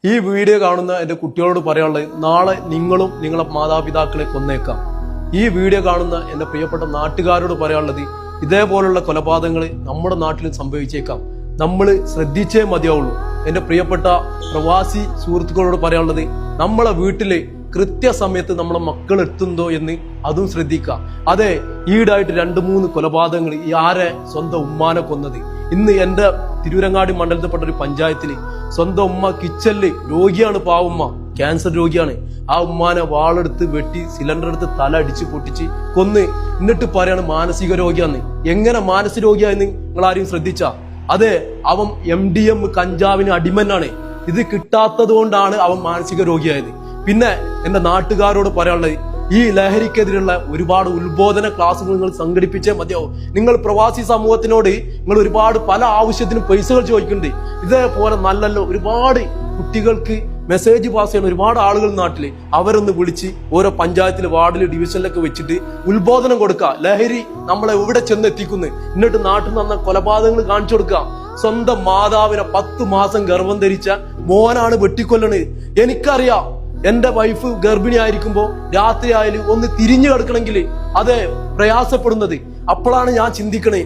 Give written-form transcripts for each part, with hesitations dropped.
ഈ വീഡിയോ കാണുന്ന എൻ്റെ കുട്ടികളോട് പറയാനുള്ളത്, നാളെ നിങ്ങളും നിങ്ങളെ മാതാപിതാക്കളെ കൊന്നേക്കാം. ഈ വീഡിയോ കാണുന്ന എൻ്റെ പ്രിയപ്പെട്ട നാട്ടുകാരോട് പറയാനുള്ളത്, ഇതേപോലുള്ള കൊലപാതകങ്ങൾ നമ്മുടെ നാട്ടിലും സംഭവിച്ചേക്കാം. നമ്മൾ ശ്രദ്ധിച്ചേ മതിയാവുള്ളൂ. എൻ്റെ പ്രിയപ്പെട്ട പ്രവാസി സുഹൃത്തുക്കളോട് പറയാനുള്ളത്, നമ്മളെ വീട്ടില് കൃത്യസമയത്ത് നമ്മളെ മക്കൾ എത്തുന്നോ എന്ന് അതും ശ്രദ്ധിക്കുക. അതെ, ഈടായിട്ട് 2-3 കൊലപാതകങ്ങൾ ഈ ആരെ സ്വന്തം ഉമ്മാനെ കൊന്നത്. ഇന്ന് എൻ്റെ തിരൂരങ്ങാടി മണ്ഡലത്തിൽപ്പെട്ട ഒരു പഞ്ചായത്തിൽ സ്വന്തം ഉമ്മ കിച്ചണില് രോഗിയാണ്, പാവുമ്മ ക്യാൻസർ രോഗിയാണ്. ആ ഉമ്മാനെ വാളെടുത്ത് വെട്ടി സിലിണ്ടർ എടുത്ത് തല അടിച്ച് പൊട്ടിച്ച് കൊന്ന്. എന്നിട്ട് പറയാണ് മാനസിക രോഗിയാന്ന്. എങ്ങനെ മാനസിക രോഗിയാന്ന് നിങ്ങൾ ആരും ശ്രദ്ധിച്ച? അതെ, അവൻ MDM കഞ്ചാവിന് അടിമനാണ്. ഇത് കിട്ടാത്തത് കൊണ്ടാണ് അവൻ മാനസിക രോഗിയായത്. പിന്നെ എന്റെ നാട്ടുകാരോട് പറയാനുള്ളത്, ഈ ലഹരിക്കെതിരെയുള്ള ഒരുപാട് ഉത്ബോധന ക്ലാസുകൾ നിങ്ങൾ സംഘടിപ്പിച്ചേ മതിയാവും. നിങ്ങൾ പ്രവാസി സമൂഹത്തിനോട് നിങ്ങൾ ഒരുപാട് പല ആവശ്യത്തിനും പൈസകൾ ചോദിക്കുന്നുണ്ട്. ഇതേപോലെ നല്ല ഒരുപാട് കുട്ടികൾക്ക് മെസ്സേജ് പാസ് ചെയ്യുന്ന ഒരുപാട് ആളുകൾ നാട്ടില്, അവരൊന്ന് വിളിച്ച് ഓരോ പഞ്ചായത്തിൽ, വാർഡിൽ, ഡിവിഷനിലൊക്കെ വെച്ചിട്ട് ഉത്ബോധനം കൊടുക്കുക. ലഹരി നമ്മളെ എവിടെ ചെന്നെത്തിക്കുന്നു, എന്നിട്ട് നാട്ടിൽ നിന്ന് കൊലപാതകങ്ങൾ കാണിച്ചു കൊടുക്കുക. സ്വന്തം മാതാവിനെ 10 മാസം ഗർഭം ധരിച്ച മോനാണ് വെട്ടിക്കൊല്ലണത്. എനിക്കറിയാം, എന്റെ വൈഫ് ഗർഭിണി ആയിരിക്കുമ്പോ രാത്രി ആയാലും ഒന്ന് തിരിഞ്ഞു കിടക്കണമെങ്കിൽ അത് പ്രയാസപ്പെടുന്നത്. അപ്പോഴാണ് ഞാൻ ചിന്തിക്കണേ,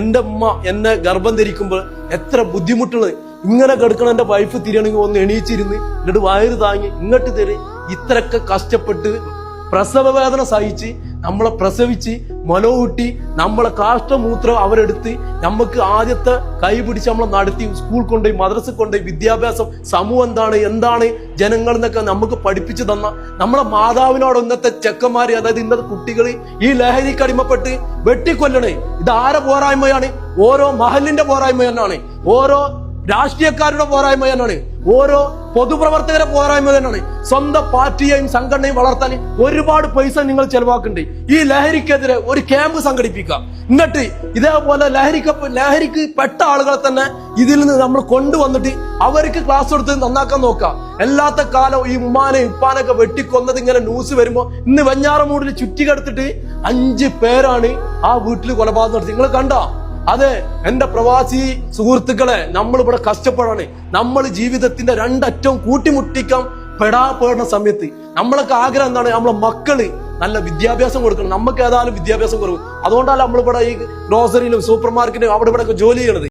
എന്റെ ഉമ്മ എന്നെ ഗർഭം ധരിക്കുമ്പോൾ എത്ര ബുദ്ധിമുട്ടുള്ളത്. ഇങ്ങനെ കിടക്കണം, എന്റെ വൈഫ് തിരിയണമെങ്കിൽ ഒന്ന് എണീച്ചിരുന്ന് എന്നിട്ട് വയറ് താങ്ങി ഇങ്ങോട്ട് തരും. ഇത്രയൊക്കെ കഷ്ടപ്പെട്ട് പ്രസവ വേദന സഹിച്ച് നമ്മളെ പ്രസവിച്ച് മനോകൂട്ടി നമ്മളെ കാഷ്ടമൂത്രം അവരെടുത്ത് നമുക്ക് ആദ്യത്തെ കൈ പിടിച്ച് നമ്മളെ നടത്തി സ്കൂൾ കൊണ്ടുപോയി, മദ്രസ കൊണ്ടുപോയി, വിദ്യാഭ്യാസം, സമൂഹം എന്താണ് ജനങ്ങൾ എന്നൊക്കെ നമുക്ക് പഠിപ്പിച്ചു തന്ന നമ്മളെ മാതാവിനോട് ഇന്നത്തെ ചെക്കന്മാര്, അതായത് ഇന്നത്തെ കുട്ടികൾ ഈ ലഹരിക്ക് അടിമപ്പെട്ട് വെട്ടിക്കൊല്ലണേ. ഇത് ആരെ പോരായ്മയാണ്? ഓരോ മഹലിന്റെ പോരായ്മ തന്നെയാണ്, ഓരോ രാഷ്ട്രീയക്കാരുടെ പോരായ്മ തന്നെയാണ്, ഓരോ പൊതുപ്രവർത്തകരെ പോരായ്മ തന്നെയാണ്. സ്വന്തം പാർട്ടിയെയും സംഘടനയും വളർത്താൻ ഒരുപാട് പൈസ നിങ്ങൾ ചെലവാക്കണ്ടേ. ഈ ലഹരിക്കെതിരെ ഒരു ക്യാമ്പ് സംഘടിപ്പിക്കാം. എന്നിട്ട് ഇതേപോലെ ലഹരിക്ക് പെട്ട ആളുകളെ തന്നെ ഇതിൽ നിന്ന് നമ്മൾ കൊണ്ടുവന്നിട്ട് അവർക്ക് ക്ലാസ് കൊടുത്ത് നന്നാക്കാൻ നോക്കാം. എല്ലാത്ത കാലം ഈ ഉമ്മാനെ ഉപ്പാനൊക്കെ വെട്ടിക്കൊന്നത് ഇങ്ങനെ ന്യൂസ് വരുമ്പോ, ഇന്ന് വെഞ്ഞാറമൂടിൽ ചുറ്റിക്കെടുത്തിട്ട് 5 പേരാണ് ആ വീട്ടിൽ കൊലപാതകം നടത്തി. നിങ്ങൾ കണ്ടോ? അതെ, എന്റെ പ്രവാസി സുഹൃത്തുക്കളെ, നമ്മളിവിടെ കഷ്ടപ്പെടാണ്. നമ്മൾ ജീവിതത്തിന്റെ 2 അറ്റവും കൂട്ടിമുട്ടിക്കാൻ പെടാപ്പെടുന്ന സമയത്ത് നമ്മളൊക്കെ ആഗ്രഹം എന്താണ്? നമ്മളെ മക്കള് നല്ല വിദ്യാഭ്യാസം കൊടുക്കണം. നമുക്ക് ഏതായാലും വിദ്യാഭ്യാസം കുറവ്. അതുകൊണ്ടല്ല നമ്മളിവിടെ ഈ ഗ്രോസറിയിലും സൂപ്പർ മാർക്കറ്റിലും അവിടെ ഇവിടെ ജോലി ചെയ്യണത്.